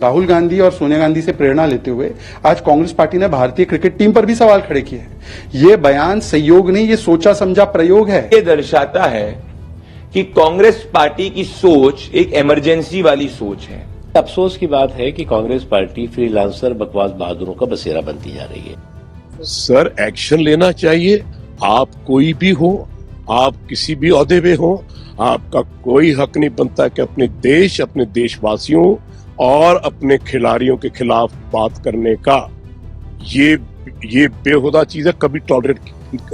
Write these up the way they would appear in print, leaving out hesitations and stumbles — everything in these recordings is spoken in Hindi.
राहुल गांधी और सोनिया गांधी से प्रेरणा लेते हुए आज कांग्रेस पार्टी ने भारतीय क्रिकेट टीम पर भी सवाल खड़े किए हैं। ये बयान संयोग नहीं, ये सोचा समझा प्रयोग है। ये दर्शाता है कि कांग्रेस पार्टी की सोच एक इमरजेंसी वाली सोच है। अफसोस की बात है कि कांग्रेस पार्टी फ्रीलांसर बकवास बहादुरों का बसेरा बनती जा रही है। सर, एक्शन लेना चाहिए। आप कोई भी हो, आप किसी भी ओहदे में हो, आपका कोई हक नहीं बनता कि अपने देश, अपने देशवासियों और अपने खिलाड़ियों के खिलाफ बात करने का। ये बेहुदा चीज है, कभी टॉलरेट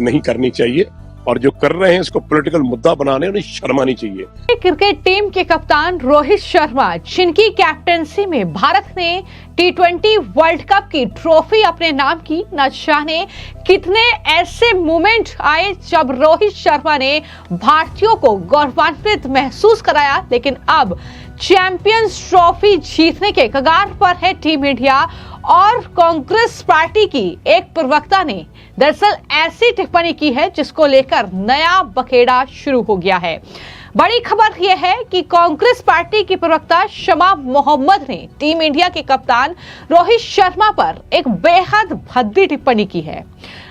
नहीं करनी चाहिए। और जो कर रहे हैं इसको पॉलिटिकल मुद्दा बनाने, उन्हें शर्म आनी चाहिए। क्रिकेट टीम के कप्तान रोहित शर्मा, जिनकी कैप्टनसी में भारत ने T20 वर्ल्ड कप की ट्रॉफी अपने नाम की, न जाने कितने ऐसे मोमेंट आए जब रोहित शर्मा ने भारतीयों को गौरवान्वित महसूस कराया। लेकिन अब चैंपियंस ट्रॉफी जीतने के कगार पर है टीम इंडिया और कांग्रेस पार्टी की एक प्रवक्ता ने दरअसल ऐसी टिप्पणी की है जिसको लेकर नया बखेड़ा शुरू हो गया है। बड़ी खबर यह है कि कांग्रेस पार्टी की प्रवक्ता शमा मोहम्मद ने टीम इंडिया के कप्तान रोहित शर्मा पर एक बेहद भद्दी टिप्पणी की है।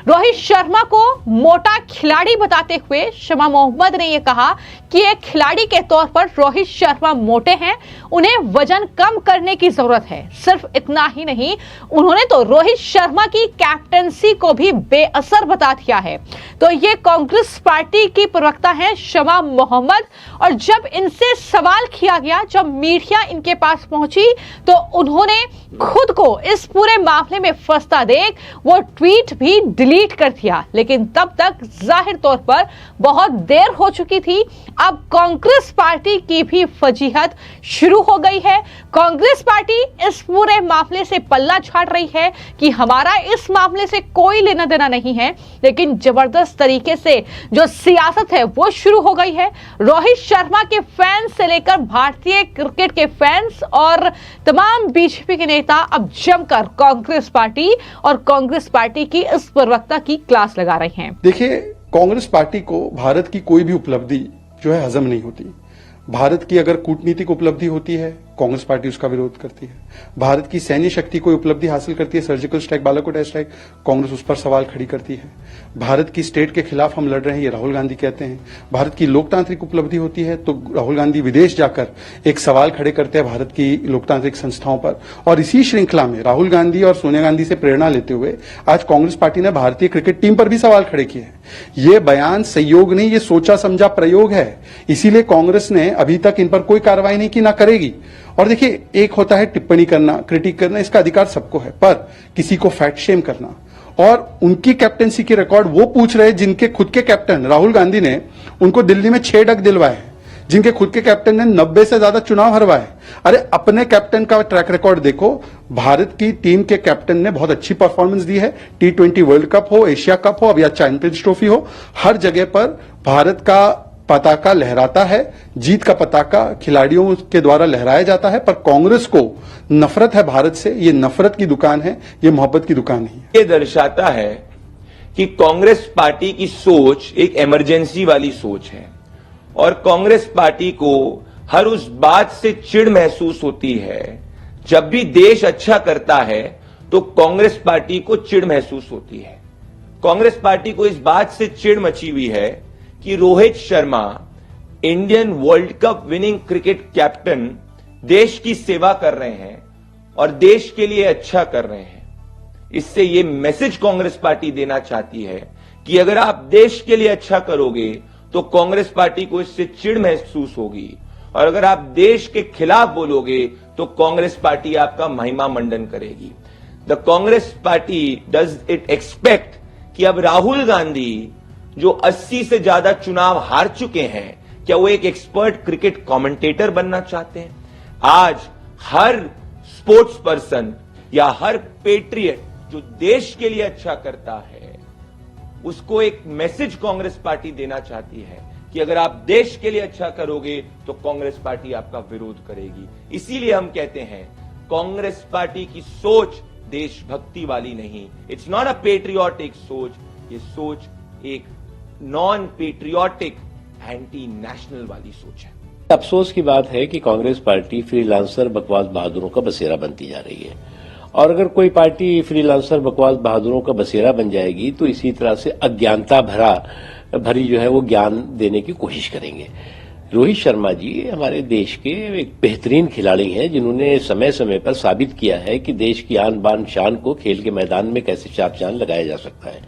रोहित शर्मा को मोटा खिलाड़ी बताते हुए शमा मोहम्मद ने यह कहा कि एक खिलाड़ी के तौर पर रोहित शर्मा मोटे हैं, उन्हें वजन कम करने की जरूरत है। सिर्फ इतना ही नहीं, उन्होंने तो रोहित शर्मा की कैप्टनसी को भी बेअसर बता दिया है। तो ये कांग्रेस पार्टी की प्रवक्ता हैं शमा मोहम्मद, और जब इनसे सवाल किया गया, जब मीडिया इनके पास पहुंची, तो उन्होंने खुद को इस पूरे मामले में फंसता देख वो ट्वीट भी डिलीट कर दिया। लेकिन तब तक जाहिर तौर पर बहुत देर हो चुकी थी। अब कांग्रेस पार्टी की भी फजीहत शुरू हो गई है। कांग्रेस पार्टी इस पूरे मामले से पल्ला झाड़ रही है कि हमारा इस मामले से कोई लेना देना नहीं है, लेकिन जबरदस्त तरीके से जो सियासत है वो शुरू हो गई है। रोहित शर्मा के फैंस से लेकर भारतीय क्रिकेट के फैंस और तमाम बीजेपी के नेता अब जमकर कांग्रेस पार्टी और कांग्रेस पार्टी की इस प्रवक्ता की क्लास लगा रहे हैं। देखिए, कांग्रेस पार्टी को भारत की कोई भी उपलब्धि जो है हजम नहीं होती। भारत की अगर कूटनीतिक उपलब्धि होती है, कांग्रेस पार्टी उसका विरोध करती है। भारत की सैन्य शक्ति कोई उपलब्धि हासिल करती है, surgical strike, Balakot air strike, Congress उस पर सवाल खड़ी करती है। भारत की स्टेट के खिलाफ हम लड़ रहे हैं, ये राहुल गांधी कहते हैं। भारत की लोकतांत्रिक उपलब्धि होती है तो राहुल गांधी विदेश जाकर एक सवाल खड़े करते हैं भारत की लोकतांत्रिक संस्थाओं पर। और इसी श्रृंखला में राहुल गांधी और सोनिया गांधी से प्रेरणा लेते हुए आज कांग्रेस पार्टी ने भारतीय क्रिकेट टीम पर भी सवाल खड़े किए हैं। ये बयान संयोग नहीं, ये सोचा समझा प्रयोग है। इसीलिए कांग्रेस ने अभी तक इन पर कोई कार्रवाई नहीं की, ना करेगी। और देखिए, एक होता है टिप्पणी करना, क्रिटिक करना, इसका अधिकार सबको है, पर किसी को फैट शेम करना और उनकी कैप्टनसी के रिकॉर्ड वो पूछ रहे जिनके खुद के कैप्टन राहुल गांधी ने उनको दिल्ली में 6 डक दिलवाए, जिनके खुद के कैप्टन ने 90 से ज्यादा चुनाव हरवाए। अरे अपने कैप्टन का ट्रैक रिकॉर्ड देखो। भारत की टीम के कैप्टन ने बहुत अच्छी परफॉर्मेंस दी है। T20 वर्ल्ड कप हो, एशिया कप हो, अब या चैंपियंस ट्रॉफी हो, हर जगह पर भारत का पताका लहराता है। जीत का पताका खिलाड़ियों के द्वारा लहराया जाता है। पर कांग्रेस को नफरत है भारत से। ये नफरत की दुकान है, ये मोहब्बत की दुकान नहीं है। ये दर्शाता है कि कांग्रेस पार्टी की सोच एक इमरजेंसी वाली सोच है और कांग्रेस पार्टी को हर उस बात से चिढ़ महसूस होती है। जब भी देश अच्छा करता है तो कांग्रेस पार्टी को चिढ़ महसूस होती है। कांग्रेस पार्टी को इस बात से चिढ़ मची हुई है कि Rohit Sharma, Indian world cup winning cricket captain, देश की सेवा कर रहे हैं और देश के लिए अच्छा कर रहे हैं। इससे यह मैसेज कांग्रेस पार्टी देना चाहती है कि अगर आप देश के लिए अच्छा करोगे तो कांग्रेस पार्टी को इससे चिढ़ महसूस होगी, और अगर आप देश के खिलाफ बोलोगे तो कांग्रेस पार्टी आपका महिमा मंडन करेगी। The Congress party does it expect कि अब राहुल गांधी जो 80 से ज्यादा चुनाव हार चुके हैं, क्या वो एक एक्सपर्ट क्रिकेट कमेंटेटर बनना चाहते हैं? आज हर स्पोर्ट्स पर्सन या हर पेट्रियट जो देश के लिए अच्छा करता है, उसको एक मैसेज कांग्रेस पार्टी देना चाहती है कि अगर आप देश के लिए अच्छा करोगे तो कांग्रेस पार्टी आपका विरोध करेगी। इसीलिए हम कहते हैं कांग्रेस पार्टी की सोच देशभक्ति वाली नहीं, इट्स नॉट अ पेट्रियोटिक सोच, ये सोच एक नॉन पेट्रियोटिक एंटी नेशनल वाली सोच है। अफसोस की बात है कि कांग्रेस पार्टी फ्रीलांसर बकवास बहादुरों का बसेरा बनती जा रही है, और अगर कोई पार्टी फ्रीलांसर बकवास बहादुरों का बसेरा बन जाएगी तो इसी तरह से अज्ञानता भरी जो है वो ज्ञान देने की कोशिश करेंगे। रोहित शर्मा जी हमारे देश के एक बेहतरीन खिलाड़ी हैं, जिन्होंने समय समय पर साबित किया है कि देश की आन बान शान को खेल के मैदान में कैसे चार चांद लगाया जा सकता है।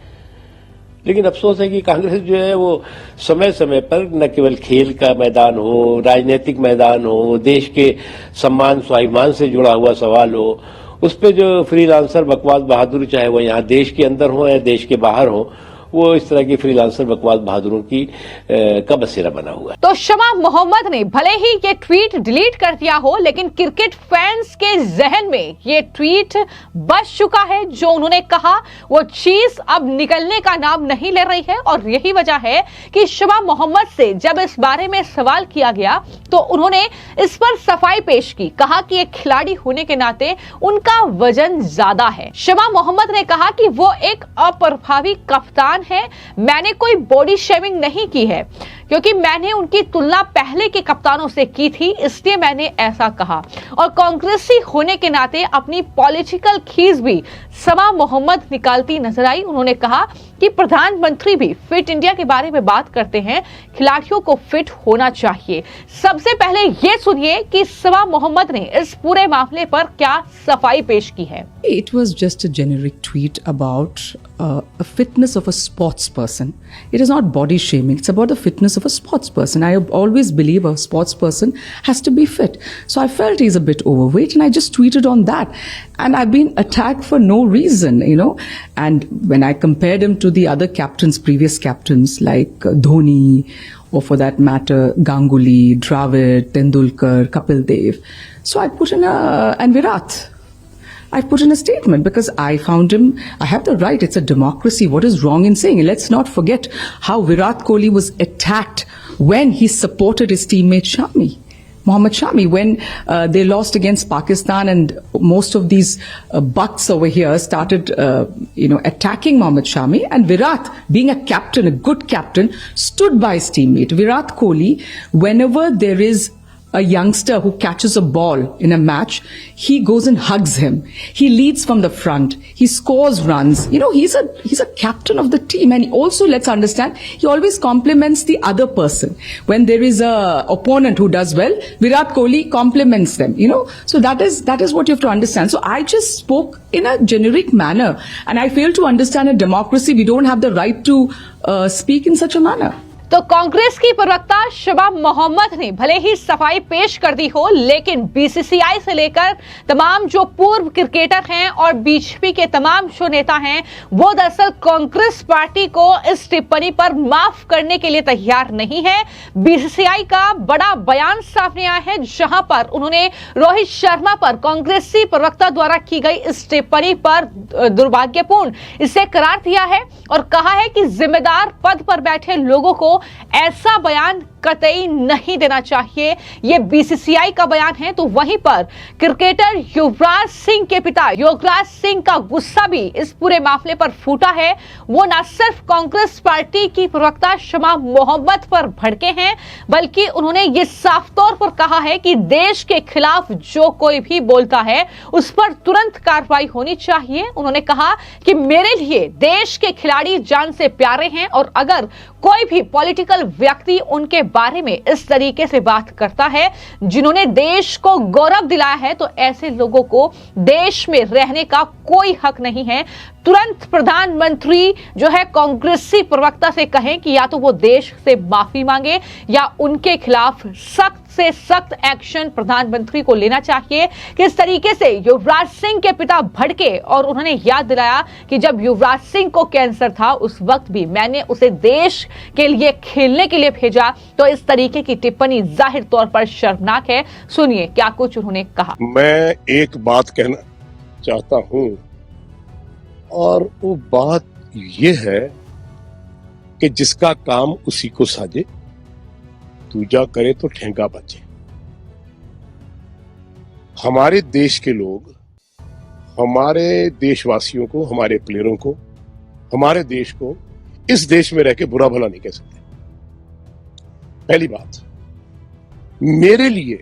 लेकिन अफसोस है कि कांग्रेस जो है वो समय समय पर न केवल खेल का मैदान हो, राजनीतिक मैदान हो, देश के सम्मान स्वाभिमान से जुड़ा हुआ सवाल हो, उस पे जो फ्रीलांसर बकवास बहादुर, चाहे वो यहाँ देश के अंदर हो या देश के बाहर हो, वो इस तरह की फ्रीलांसर बकवास बहादुरों की का बसेरा बना हुआ है। तो शमा मोहम्मद ने भले ही ये ट्वीट डिलीट कर दिया हो, लेकिन क्रिकेट फैंस के जहन में ये ट्वीट बस चुका है। जो उन्होंने कहा वो चीज अब निकलने का नाम नहीं ले रही है, और यही वजह है कि शमा मोहम्मद से जब इस बारे में सवाल किया गया तो उन्होंने इस पर सफाई पेश की। कहा कि एक खिलाड़ी होने के नाते उनका वजन ज्यादा है। शमा मोहम्मद ने कहा कि वो एक अप्रभावी कप्तान है। मैंने कोई बॉडी शेमिंग नहीं की है, क्योंकि मैंने उनकी तुलना पहले के कप्तानों से की थी, इसलिए मैंने ऐसा कहा। और कांग्रेसी होने के नाते अपनी पॉलिटिकल खींच भी शमा मोहम्मद निकालती नजर आई। उन्होंने कहा कि प्रधानमंत्री भी फिट इंडिया के बारे में बात करते हैं, खिलाड़ियों को फिट होना चाहिए। सबसे पहले ये सुनिए कि शमा मोहम्मद ने इस पूरे मामले पर क्या सफाई पेश की है। It was just a generic tweet about a fitness of a sports person. It is not body shaming. It's about the fitness of a sports person. I always believe a sports person has to be fit. So I felt he's a bit overweight, and I just tweeted on that. And I've been attacked for no reason, you know. And when I compared him to the other captains, previous captains like Dhoni, or for that matter, Ganguly, Dravid, Tendulkar, Kapil Dev. So I put in and Virat. I put in a statement because I found him, I have the right, it's a democracy. What is wrong in saying? Let's not forget how Virat Kohli was attacked when he supported his teammate Shami. Mohammad Shami, when they lost against Pakistan, and most of these butts over here started, attacking Mohammad Shami, and Virat, being a captain, a good captain, stood by his teammate. Virat Kohli, whenever there is a youngster who catches a ball in a match, he goes and hugs him. He leads from the front. He scores runs. You know, he's a captain of the team, and also, let's understand, he always compliments the other person. When there is a opponent who does well, Virat Kohli compliments them, you know. So that is what you have to understand. So I just spoke in a generic manner, and I fail to understand a democracy. We don't have the right to speak in such a manner. तो कांग्रेस की प्रवक्ता शमा मोहम्मद ने भले ही सफाई पेश कर दी हो, लेकिन बीसीसीआई से लेकर तमाम जो पूर्व क्रिकेटर हैं और बीजेपी के तमाम जो नेता हैं, वो दरअसल कांग्रेस पार्टी को इस टिप्पणी पर माफ करने के लिए तैयार नहीं है। बीसीसीआई का बड़ा बयान सामने आया है, जहां पर उन्होंने रोहित शर्मा पर कांग्रेसी प्रवक्ता द्वारा की गई इस टिप्पणी पर दुर्भाग्यपूर्ण इसे करार दिया है, और कहा है कि जिम्मेदार पद पर बैठे लोगों को ऐसा बयान कतई नहीं देना चाहिए। यह बीसीसीआई का बयान है। तो वहीं पर क्रिकेटर युवराज सिंह के पिता योगराज सिंह का गुस्सा भी इस पूरे मामले पर फूटा है। वो न सिर्फ कांग्रेस पार्टी की प्रवक्ता शमा मोहम्मद पर भड़के हैं, बल्कि उन्होंने ये साफ तौर पर कहा है कि देश के खिलाफ जो कोई भी बोलता है उस पर तुरंत कार्रवाई होनी चाहिए। उन्होंने कहा कि मेरे लिए देश के खिलाड़ी जान से प्यारे हैं, और अगर कोई भी पॉलिटिकल व्यक्ति उनके बारे में इस तरीके से बात करता है, जिन्होंने देश को गौरव दिलाया है, तो ऐसे लोगों को देश में रहने का कोई हक नहीं है। तुरंत प्रधानमंत्री जो है कांग्रेसी प्रवक्ता से कहें कि या तो वो देश से माफी मांगे, या उनके खिलाफ सख्त से सख्त एक्शन प्रधानमंत्री को लेना चाहिए। किस तरीके से युवराज सिंह के पिता भड़के, और उन्होंने याद दिलाया कि जब युवराज सिंह को कैंसर था उस वक्त भी मैंने उसे देश के लिए खेलने के लिए भेजा। तो इस तरीके की टिप्पणी जाहिर तौर पर शर्मनाक है। सुनिए क्या कुछ उन्होंने कहा। मैं एक बात कहना चाहता हूं, और वो बात ये है कि जिसका काम उसी को साजे, दूजा करे तो ठेंगा बचे। हमारे देश के लोग हमारे देशवासियों को, हमारे प्लेयरों को, हमारे देश को इस देश में रह के बुरा भला नहीं कह सकते। पहली बात। मेरे लिए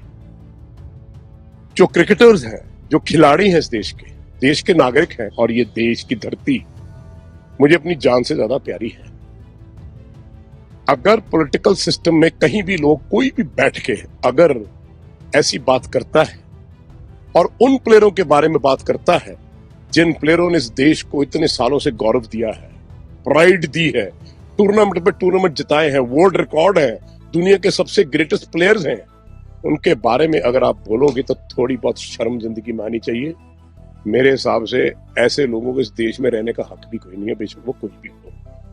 जो क्रिकेटर्स हैं, जो खिलाड़ी हैं, इस देश के नागरिक हैं, और ये देश की धरती मुझे अपनी जान से ज्यादा प्यारी है। अगर पॉलिटिकल सिस्टम में कहीं भी लोग, कोई भी बैठ के अगर ऐसी बात करता है और उन प्लेयरों के बारे में बात करता है जिन प्लेयरों ने इस देश को इतने सालों से गौरव दिया है, प्राइड दी है, टूर्नामेंट पे टूर्नामेंट जिताए हैं, वर्ल्ड रिकॉर्ड है, दुनिया के सबसे ग्रेटेस्ट प्लेयर्स हैं, उनके बारे में अगर आप बोलोगे तो थोड़ी बहुत शर्म जिंदगी में आनी चाहिए। मेरे हिसाब से ऐसे लोगों को इस देश में रहने का हक भी कोई नहीं है, बेशक वो कोई भी हो,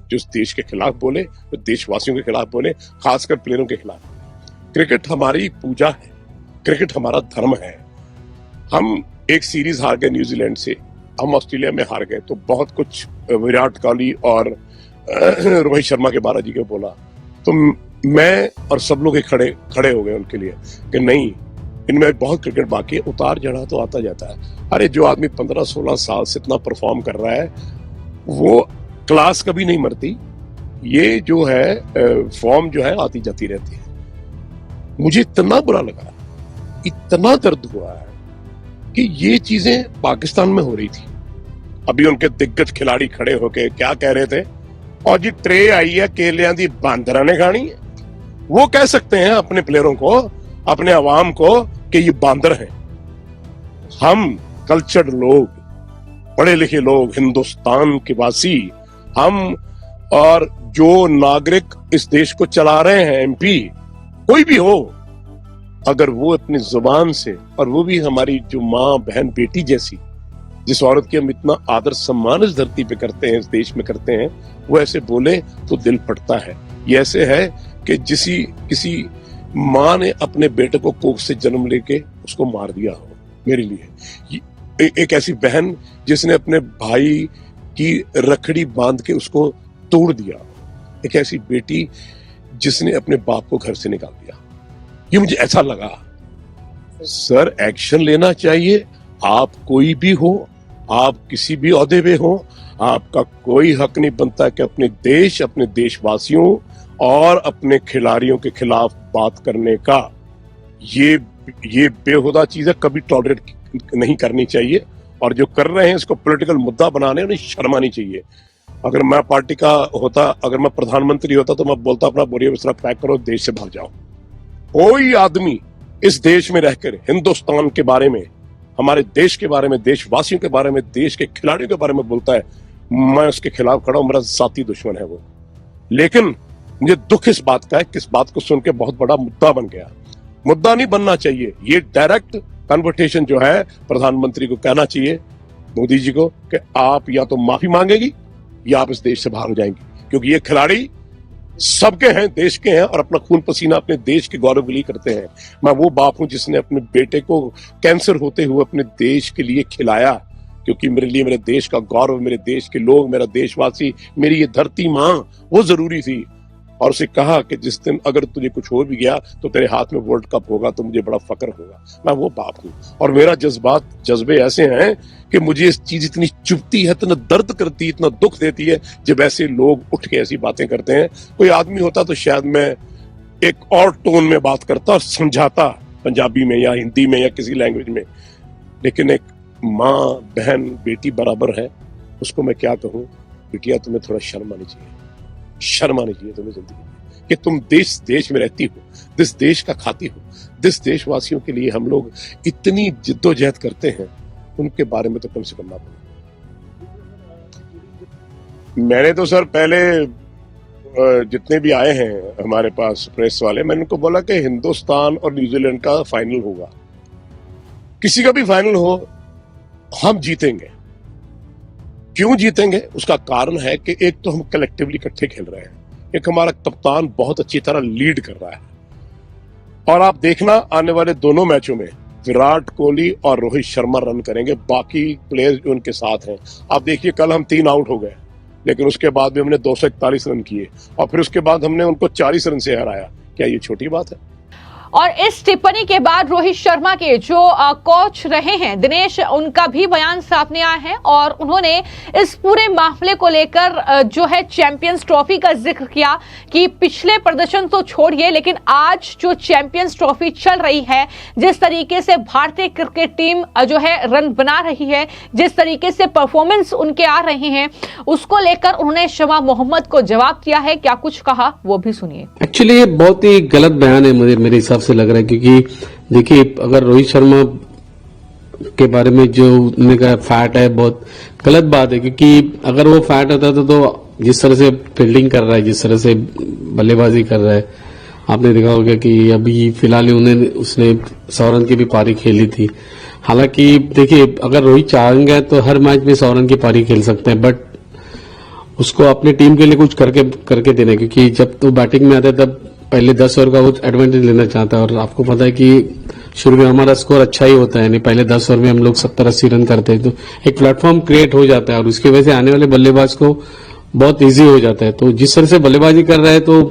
जो इस देश के खिलाफ बोले, जो देशवासियों के खिलाफ बोले, खासकर प्लेयरों के खिलाफ। क्रिकेट हमारी पूजा है, क्रिकेट हमारा धर्म है। हम एक सीरीज हार गए न्यूजीलैंड से, हम ऑस्ट्रेलिया में हार गए, तो बहुत कुछ विराट कोहली और रोहित शर्मा के बालाजी के बोला, तो मैं और सब लोग खड़े हो गए उनके लिए कि नहीं, इनमें बहुत क्रिकेट बाकी है। उतार चढ़ाव तो आता जाता है। अरे जो आदमी 15-16 साल से इतना परफॉर्म कर रहा है, वो क्लास कभी नहीं मरती। ये जो है फॉर्म जो है आती जाती रहती है। मुझे इतना बुरा लगा, इतना दर्द हुआ है कि ये चीजें पाकिस्तान में हो रही थी। अभी उनके दिग्गज खिलाड़ी खड़े होके क्या कह रहे थे, और जी ट्रे आई है केलियां दी बांदरा ने खानी है। वो कह सकते हैं अपने प्लेयरों को, अपने अवाम को कि ये बांदर हैं। हम कल्चर्ड लोग, पढ़े लिखे लोग, हिंदुस्तान के वासी, हम और जो नागरिक इस देश को चला रहे हैं, एमपी कोई भी हो, अगर वो अपनी जुबान से, और वो भी हमारी जो माँ बहन बेटी जैसी, जिस औरत की हम इतना आदर सम्मान इस धरती पे करते हैं, इस देश में करते हैं, वो ऐसे बोले तो दिल फटता है। ये ऐसे है कि किसी माँ ने अपने बेटे को कोख से जन्म लेके उसको मार दिया हो। मेरे लिए एक ऐसी बहन जिसने अपने भाई की रखड़ी बांध के उसको तोड़ दिया, एक ऐसी बेटी जिसने अपने बाप को घर से निकाल दिया। ये मुझे ऐसा लगा, सर एक्शन लेना चाहिए। आप कोई भी हो, आप किसी भी ओहदे पे हो, आपका कोई हक नहीं बनता कि अपने देश, अपने देशवासियों और अपने खिलाड़ियों के खिलाफ बात करने का। ये बेहुदा चीज है, कभी टॉलरेट नहीं करनी चाहिए। और जो कर रहे हैं इसको पॉलिटिकल मुद्दा बनाने, उन्हें शर्म आनी चाहिए। अगर मैं पार्टी का होता, अगर मैं प्रधानमंत्री होता, तो मैं बोलता अपना बोरिया बिस्तरा पैक करो, देश से भाग जाओ। कोई आदमी इस देश में रहकर हिंदुस्तान के बारे में, हमारे देश के बारे में, देशवासियों के बारे में, देश के खिलाड़ियों के बारे में बोलता है, मैं उसके खिलाफ खड़ा हूं। मेरा साथी दुश्मन है वो। लेकिन मुझे दुख इस बात का है कि इस बात को सुन के बहुत बड़ा मुद्दा बन गया। मुद्दा नहीं बनना चाहिए। ये डायरेक्ट कन्वर्सेशन जो है, प्रधानमंत्री को कहना चाहिए, मोदी जी को, कि आप या तो माफी मांगेगी या आप इस देश से बाहर हो जाएंगे, क्योंकि ये खिलाड़ी सबके हैं, देश के हैं, और अपना खून पसीना अपने देश के गौरव के लिए करते हैं। मैं वो बाप हूं जिसने अपने बेटे को कैंसर होते हुए अपने देश के लिए खिलाया, क्योंकि मेरे लिए मेरे देश का गौरव, मेरे देश के लोग, मेरा देशवासी, मेरी ये धरती माँ, वो जरूरी थी। और उसे कहा कि जिस दिन अगर तुझे कुछ हो भी गया तो तेरे हाथ में वर्ल्ड कप होगा, तो मुझे बड़ा फक्र होगा। मैं वो बाप हूं, और मेरा जज्बे ऐसे हैं कि मुझे इस चीज इतनी चुभती है, इतना दर्द करती है, इतना दुख देती है जब ऐसे लोग उठ के ऐसी बातें करते हैं। कोई आदमी होता तो शायद मैं एक और टोन में बात करता और समझाता, पंजाबी में या हिंदी में या किसी लैंग्वेज में। लेकिन एक माँ बहन बेटी बराबर है, उसको मैं क्या कहूँ, बिटिया तुम्हें थोड़ा शर्म आनी चाहिए, शर्म आनी चाहिए तुम्हें जिंदगी में, कि तुम देश में रहती हो, जिस देश का खाती हो, जिस देशवासियों के लिए हम लोग इतनी जिद्दोजहद करते हैं, उनके बारे में तो कम से कम ना बोलो। मैंने तो सर पहले जितने भी आए हैं हमारे पास प्रेस वाले, मैंने उनको बोला कि हिंदुस्तान और न्यूजीलैंड का फाइनल होगा, किसी का भी फाइनल हो, हम जीतेंगे। क्यों जीतेंगे? उसका कारण है कि एक तो हम कलेक्टिवली इकट्ठे खेल रहे हैं, एक हमारा कप्तान बहुत अच्छी तरह लीड कर रहा है। और आप देखना आने वाले दोनों मैचों में विराट कोहली और रोहित शर्मा रन करेंगे, बाकी प्लेयर्स जो उनके साथ हैं। आप देखिए कल हम 3 आउट हो गए, लेकिन उसके बाद भी हमने 241 रन किए, और फिर उसके बाद हमने उनको 40 रन से हराया। क्या ये छोटी बात है? और इस टिप्पणी के बाद रोहित शर्मा के जो कोच रहे हैं दिनेश, उनका भी बयान सामने आया है और उन्होंने इस पूरे मामले को लेकर जो है चैंपियंस ट्रॉफी का जिक्र किया कि पिछले प्रदर्शन तो छोड़िए, लेकिन आज जो चैंपियंस ट्रॉफी चल रही है, जिस तरीके से भारतीय क्रिकेट टीम जो है रन बना रही है, जिस तरीके से परफॉर्मेंस उनके आ रहे हैं, उसको लेकर उन्होंने शमा मोहम्मद को जवाब दिया है। क्या कुछ कहा वो भी सुनिए। एक्चुअली ये बहुत ही गलत बयान है मेरे हिसाब से लग रहा है, क्योंकि देखिए अगर रोहित शर्मा के बारे में जो उन्होंने कहा फैट है, बहुत गलत बात है, क्योंकि अगर वो फैट होता तो जिस तरह से फील्डिंग कर रहा है, जिस तरह से बल्लेबाजी कर रहा है, आपने देखा होगा कि अभी फिलहाल उसने 100 रन की भी पारी खेली थी। हालांकि देखिए अगर रोहित चाहेंगे तो हर मैच में 100 रन की पारी खेल सकते हैं, बट उसको अपनी टीम के लिए कुछ करके देना, क्योंकि जब तो बैटिंग में आता है तब पहले 10 ओवर का वो एडवांटेज लेना चाहता है। और आपको पता है कि शुरू में हमारा स्कोर अच्छा ही होता है, नहीं पहले 10 ओवर में हम लोग 70-80 रन करते हैं, तो एक प्लेटफॉर्म क्रिएट हो जाता है और उसकी वजह से आने वाले बल्लेबाज को बहुत इजी हो जाता है। तो जिस तरह से बल्लेबाजी कर रहा है तो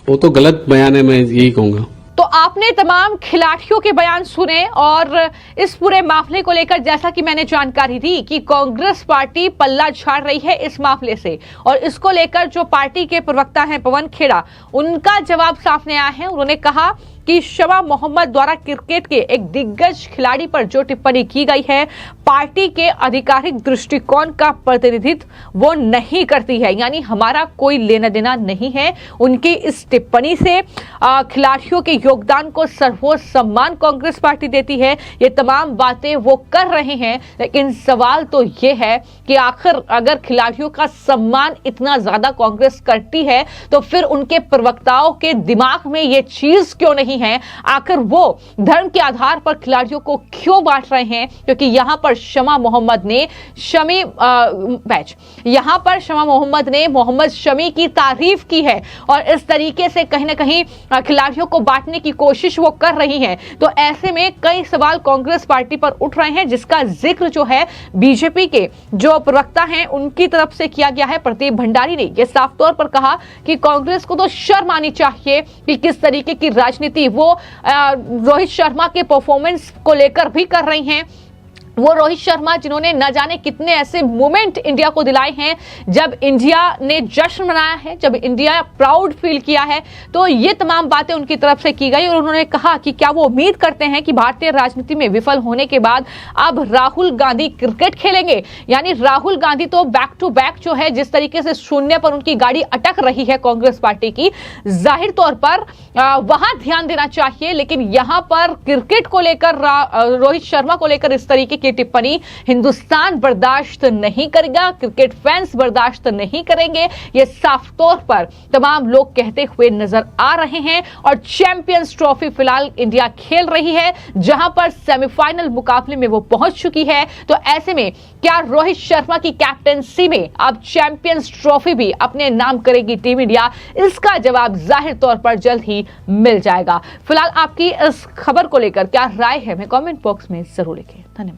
वो तो गलत बयान है, मैं यही कहूंगा। तो आपने तमाम खिलाड़ियों के बयान सुने और इस पूरे मामले को लेकर जैसा कि मैंने जानकारी दी कि कांग्रेस पार्टी पल्ला झाड़ रही है इस मामले से, और इसको लेकर जो पार्टी के प्रवक्ता हैं पवन खेड़ा, उनका जवाब सामने आया है। उन्होंने कहा कि शमा मोहम्मद द्वारा क्रिकेट के एक दिग्गज खिलाड़ी पर जो टिप्पणी की गई है, पार्टी के आधिकारिक दृष्टिकोण का प्रतिनिधित्व वो नहीं करती है, यानी हमारा कोई लेना देना नहीं है उनकी इस टिप्पणी से। खिलाड़ियों के योगदान को सर्वोच्च सम्मान कांग्रेस पार्टी देती है, ये तमाम बातें वो कर रहे हैं, लेकिन सवाल तो ये है कि आखिर अगर खिलाड़ियों का सम्मान इतना ज्यादा कांग्रेस करती है तो फिर उनके प्रवक्ताओं के दिमाग में ये चीज क्यों नहीं है? आखिर वो धर्म के आधार पर खिलाड़ियों को क्यों बांट रहे हैं? क्योंकि यहां पर शमा मोहम्मद ने मोहम्मद शमी की तारीफ की है और इस तरीके से कहीं ना कहीं खिलाड़ियों को बांटने की कोशिश वो कर रही हैं। तो ऐसे में कई सवाल कांग्रेस पार्टी पर उठ रहे हैं, जिसका जिक्र जो है बीजेपी के जो प्रवक्ता हैं उनकी तरफ से किया गया है। प्रदीप भंडारी ने यह साफ तौर पर कहा कि कांग्रेस को तो शर्म आनी चाहिए कि किस तरीके की राजनीति वो रोहित शर्मा के परफॉर्मेंस को लेकर भी कर रही हैं। वो रोहित शर्मा जिन्होंने न जाने कितने ऐसे मोमेंट इंडिया को दिलाए हैं, जब इंडिया ने जश्न मनाया है, जब इंडिया प्राउड फील किया है, तो ये तमाम बातें उनकी तरफ से की गई। और उन्होंने कहा कि क्या वो उम्मीद करते हैं कि भारतीय राजनीति में विफल होने के बाद अब राहुल गांधी क्रिकेट खेलेंगे? यानी राहुल गांधी तो बैक टू बैक जो है, जिस तरीके से शून्य पर उनकी गाड़ी अटक रही है कांग्रेस पार्टी की, जाहिर तौर पर वहां ध्यान देना चाहिए, लेकिन यहां पर क्रिकेट को लेकर रोहित शर्मा को लेकर इस तरीके की टिप्पणी हिंदुस्तान बर्दाश्त नहीं करेगा, क्रिकेट फैंस बर्दाश्त नहीं करेंगे, ये साफ तौर पर तमाम लोग कहते हुए नजर आ रहे हैं। और चैंपियंस ट्रॉफी फिलहाल इंडिया खेल रही है, जहां पर सेमीफाइनल मुकाबले में वो पहुंच चुकी है। तो ऐसे में क्या रोहित शर्मा की कैप्टेंसी में अब चैंपियंस ट्रॉफी भी अपने नाम करेगी टीम इंडिया? इसका जवाब जाहिर तौर पर जल्द ही मिल जाएगा। फिलहाल आपकी इस खबर को लेकर क्या राय है, हमें कमेंट बॉक्स में जरूर लिखें। धन्यवाद।